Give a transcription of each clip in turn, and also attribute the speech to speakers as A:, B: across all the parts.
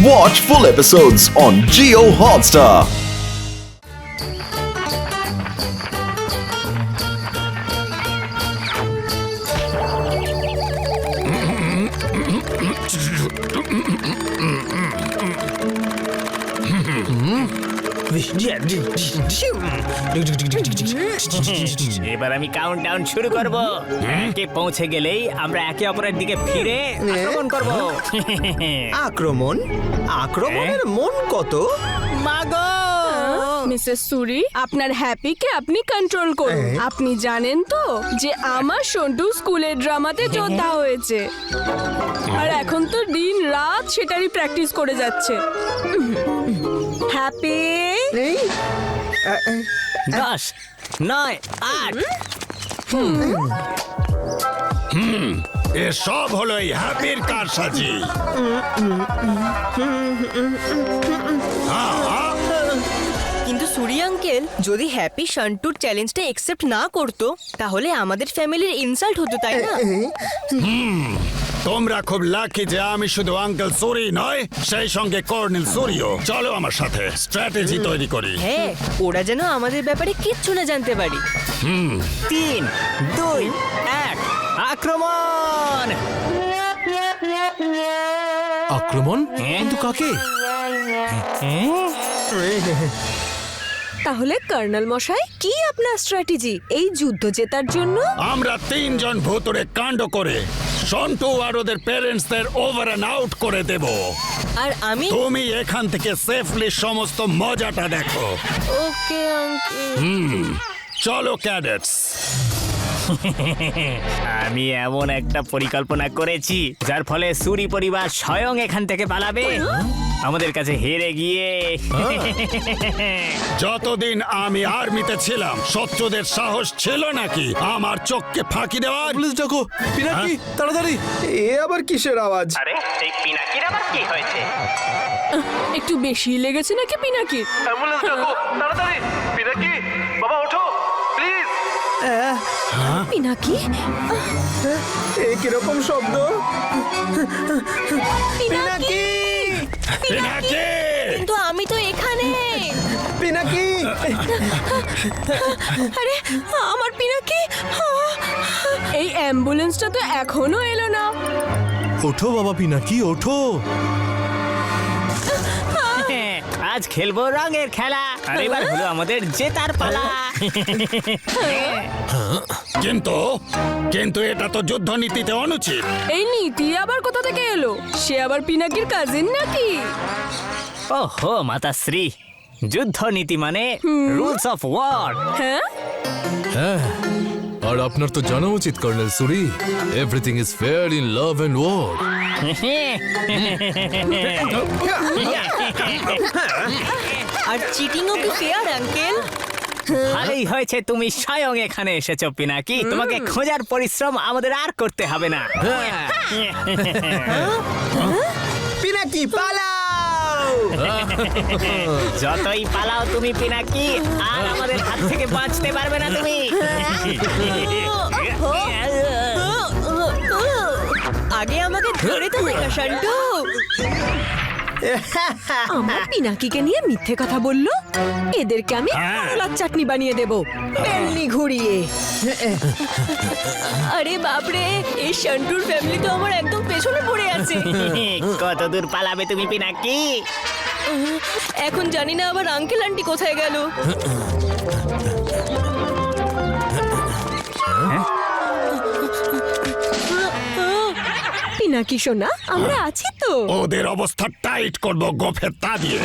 A: Watch full episodes on Jio Hotstar.
B: এবার আমি countdown শুরু করব। একে পৌঁছে গেলেই আমরা একে অপরের দিকে ফিরে আক্রমণ করব।
C: আক্রমণের মন কত?
B: মাগো!
D: মিসেস সুরি, আপনার হ্যাপিকে আপনি কন্ট্রোল করুন। আপনি জানেন তো যে আমার সন্টু স্কুলের ড্রামাতে যোদ্ধা হয়েছে, আর এখন তো দিন রাত সেটারই প্র্যাকটিস করে যাচ্ছে। হ্যাপি,
C: এই
B: 10, 9, 8।
E: এসব হলো এই হ্যাপির কারসাজি।
F: কিন্তু সুরি আঙ্কেল, যদি হ্যাপি শান্টুর চ্যালেঞ্জটা একসেপ্ট না করতো তাহলে আমাদের ফ্যামিলির ইনসাল্ট হতো, তাই না?
E: তোমরা খুব লাকি যে আমি শুধু আঙ্কেল সুরি নয়, সেই সঙ্গে কর্নেল সুরিও। চলো আমার সাথে স্ট্র্যাটেজি তৈরি করি।
F: হ্যাঁ, ওরা যেন আমাদের ব্যাপারে কিচ্ছু না জানতে পারি।
B: 3, 2, 1, আক্রমণ!
G: আক্রমণ? কিন্তু কাকে?
F: তাহলে কর্নেল মশাই, কি আপনার স্ট্র্যাটেজি এই যুদ্ধ জেতার জন্য?
E: আমরা 3 জন ভুতুড়ে কাণ্ড করে সন্টু আর ওদের প্যারেন্টসদের ওভার অ্যান্ড আউট করে দেব।
F: আর আমি?
E: তুমি এখান থেকে সেফলি সমস্ত মজাটা দেখো।
F: Okay uncle.
E: চলো ক্যাডেটস।
B: আমি এমন একটা পরিকল্পনা করেছি যার ফলে সুরি পরিবার স্বয়ং এখান থেকে পালাবে আমাদের কাছে হেরে গিয়ে।
E: যতদিন আমি আর্মিতে ছিলাম, শত্রুদের সাহস ছিল নাকি আমার চোখকে ফাঁকি দেওয়ার?
G: পুলিশ ডাকো, পিনাকি তাড়াতাড়ি।
C: এ আবার কিসের আওয়াজ?
B: আরে এই পিনাকির আবার কি হয়েছে?
D: একটু বেশি লেগেছে নাকি পিনাকির?
H: অ্যাম্বুলেন্স ডাকো তাড়াতাড়ি। পিনাকি বাবা ওঠো প্লিজ।
F: পিনাকি?
C: এ কিরকম শব্দ?
F: পিনাকি!
E: পিনাকি!
F: কিন্তু আমি তো এখানে।
C: পিনাকি!
F: আরে আমার পিনাকি!
D: এই অ্যাম্বুলেন্সটা তো এখনো এলো না।
G: ওঠো বাবা পিনাকি, ওঠো।
B: আজ খেলবো রঙের খেলা, আর এবার হলো আমাদের জেতার পালা।
E: কিন্তু এটা তো যুদ্ধ নীতিতে অনুচিত।
D: এই নীতি আবার কোথা থেকে এলো? সে আবার পিনাকির কাজিন নাকি?
B: ওহো মাতাশ্রী, যুদ্ধ নীতি মানে রুলস অফ ওয়ার।
D: হ্যাঁ,
G: হ্যাঁ, আর আপনার তো জানা উচিত colonel Suri, everything is fair in love and war.
F: আর চিটিংও কি ফেয়ার আঙ্কেল?
B: ভালোই হয়েছে তুমি স্বয়ং এখানে এসেছো পিনাকি, তোমাকে খোঁজার পরিশ্রম আমাদের আর করতে হবে না।
C: পিনাকি পালাও!
B: যতই পালাও তুমি পিনাকি, আর আমাদের হাত থেকে বাঁচতে পারবে না তুমি।
F: আগে আমাকে ধরে তো দেখা শান্টু। আমার পিনাকিকে নিয়ে মিথ্যে কথা বললো। এদেরকে আমি কলার চাটনি বানিয়ে দেব, বেলনি ঘুরিয়ে। আরে বাপরে, এই শান্টুর ফ্যামিলি তো আমার একদম পেছনে পড়ে আছে।
B: কত দূর পালাবে তুমি পিনাকি?
F: এখন জানি না আবার আঙ্কেল আন্টি কোথায় গেল। পিনাকি সোনা, আমরা আছি তো।
E: ওদের অবস্থা টাইট করব গোফের তা দিয়ে।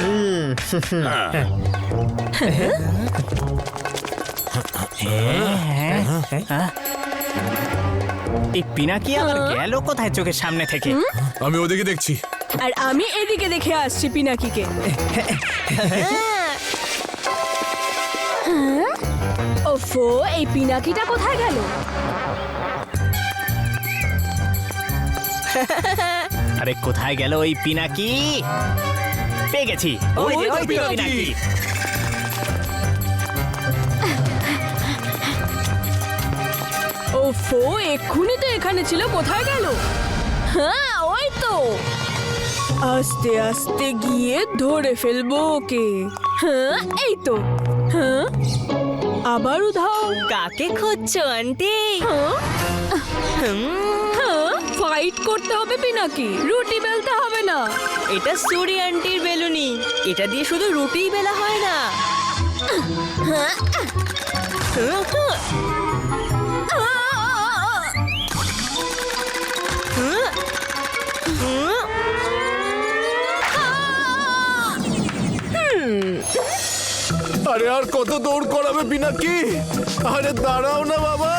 B: এই পিনাকি আবার গেল কোথায় চোখের সামনে থেকে?
G: আমি ওদিকে দেখছি।
D: আর আমি এদিকে দেখে আসছি পিনাকিকে। ওফো, এই পিনাকিটা কোথায় গেল?
B: আরে কোথায় গেল ওই পিনাকি? পেয়ে গেছি, ওই যে ওই পিনাকি।
D: ওফো, এক্ষুনি তো এখানে ছিল, কোথায় গেল? হ্যাঁ, ওই তো। আস্তে আস্তে গিয়ে ধরে ফেলবো ওকে। হ্যাঁ, এই তো। হ্যাঁ, আবার উধাও।
F: কাকে খুঁজছো আন্টি?
D: হ্যাঁ, হ্যাঁ, ফাইট করতে হবে পিনাকি, রুটি বেলতে হবে না।
F: এটা সুরি আন্টির বেলুনি, এটা দিয়ে শুধু রুটিই বেলা হয় না।
G: আরে আর কত দৌড় করাবে পিনাকি? আরে দাঁড়াও না বাবা।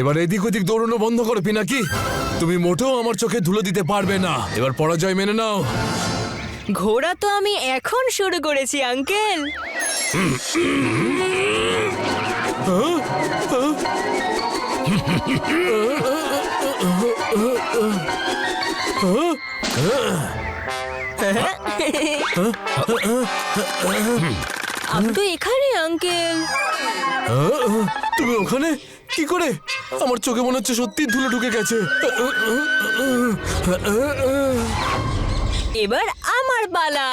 G: এবার এদিক ওদিক দৌড়ানো বন্ধ করো পিনাকি। তুমি মোটেও আমার চোখে ধুলো দিতে পারবে না। এবার পরাজয় মেনে নাও।
F: ঘোড়া তো আমি এখন শুরু করেছি আঙ্কেল। আমি তো এখানে আঙ্কেল।
G: তুমি ওখানে কি করে? আমার চোখে মনে হচ্ছে সত্যি ধুলো ঢুকে গেছে।
F: এবার আমার পালা।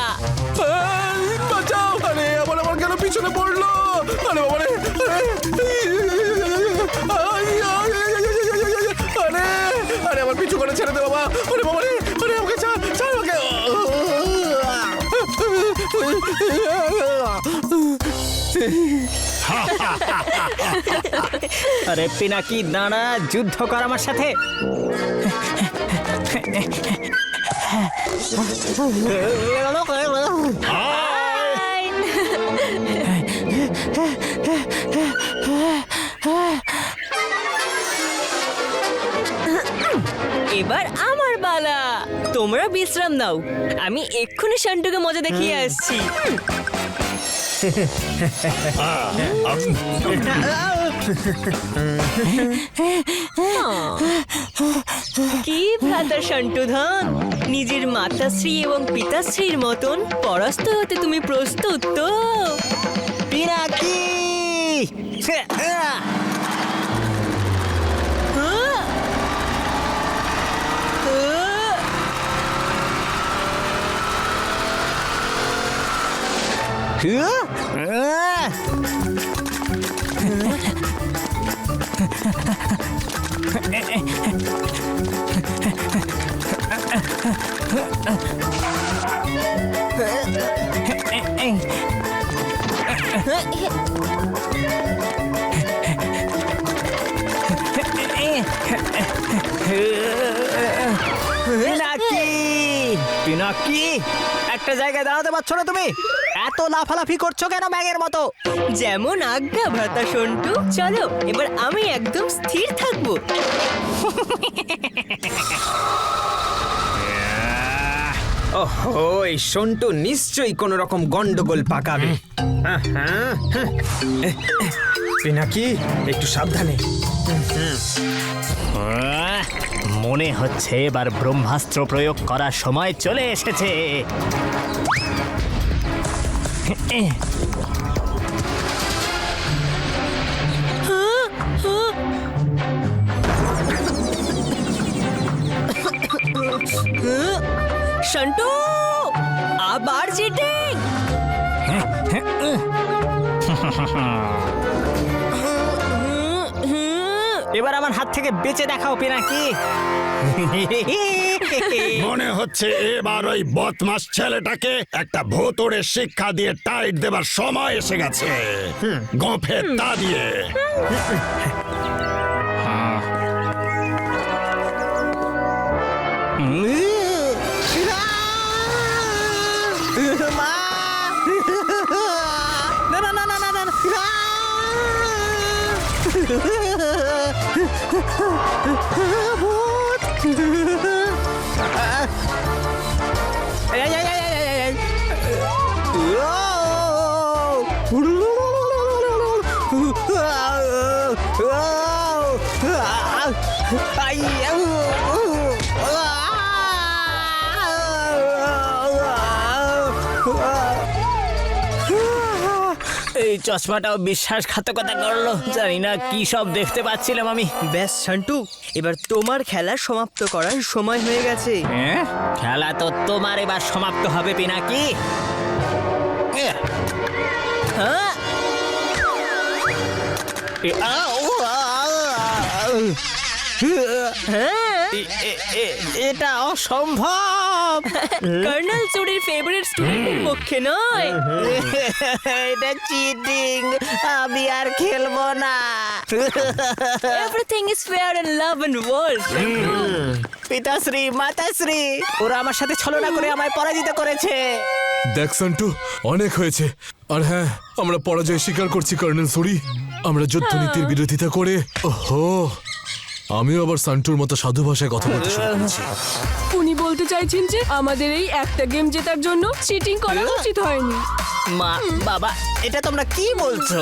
G: বাঁচাও! আরে আবার আমার কেন পিছনে পড়লো? আরে বাবা রে! আরে আরে আমার পিছু করে ছেড়ে দে বাবা! আরে বাবা রে! আরে আমাকে ছাড়, ছাড় আমাকে!
B: আরে পিনাকি দাঁড়া, যুদ্ধ কর আমার সাথে।
F: এবার আমার পালা। তোমরা বিশ্রাম নাও, আমি এক্ষুনি শান্টুকে মজা দেখিয়ে আসছি। কি ভ্রাতা শান্টুধন, নিজের মাতাশ্রী এবং পিতাশ্রীর মতন পরাস্ত হতে তুমি প্রস্তুত তো?
B: পিনাকি! পিনাকি! পিনাকি! একটা জায়গায় দাঁড়াতে পারছো না তুমি? এত লাফালাফি করছো কেন ব্যাঙের মতো?
F: যেমন আজ্ঞা ভ্রাতা সন্টু। চলো এবার আমি একদম স্থির থাকবো।
C: ওহো, এই সন্টু নিশ্চয়ই কোন রকম গন্ডগোল পাকাবে। পিনাকি, একটু সাবধানে।
B: মনে হচ্ছে এবার ব্রহ্মাস্ত্র প্রয়োগ করার সময় চলে এসেছে।
F: সন্টু, আবার চিটিং!
B: এবার আমার হাত থেকে বেঁচে দেখাও পিনাকি।
E: মনে হচ্ছে এবার ওই বদমাস ছেলেটাকে একটা ভোতরে শিক্ষা দিয়ে টাইট দেবার সময় এসে গেছে। গোঁফে তা দিয়ে।
B: না না না না না না। এই চশমাটাও বিশ্বাসঘাতকতা করলো। জানি না কি সব দেখতে পাচ্ছিলাম আমি।
F: ব্যাস সন্টু, এবার তোমার খেলা সমাপ্ত করার সময় হয়ে গেছে।
B: হ্যাঁ? খেলা তো তোমার এবার সমাপ্ত হবে পিনাকি।
F: হ্যাঁ,
B: এটা অসম্ভব।
F: কর্নেল চুরির ফেভারিট স্টুডেন্টের পক্ষে নয়।
B: এটা চিটিং, আমি আর খেলবো না।
F: Everything is fair in love and world.
B: পিতাশ্রী, মাতাশ্রী, ওরা আমার সাথে ছলনা করে আমায় পরাজিত করেছে।
G: দেখ সন্টু, অনেক হয়েছে। আর হ্যাঁ, আমরা পরাজয় স্বীকার করছি কর্নেল সুরি। আমরা যুদ্ধনীতির বিরোধিতা করে ওহো, আমিও আবার সন্টুর মতো সাধু ভাষায় কথা বলতে শুরু করেছি।
D: উনি বলতে চাইছেন যে আমাদের এই একটা গেম জেতার জন্য চিটিং করা উচিত হয়নি।
B: মা, বাবা, এটা তোমরা কি বলছো?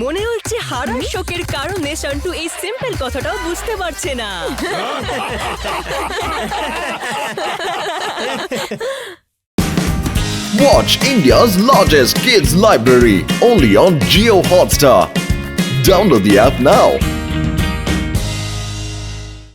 F: মনে হচ্ছে হারার শোকের কারণে সন্টু এই সিম্পল কথাটাও বুঝতে পারছে না।
A: Watch India's largest kids library only on Geo Hotstar. Download the app now.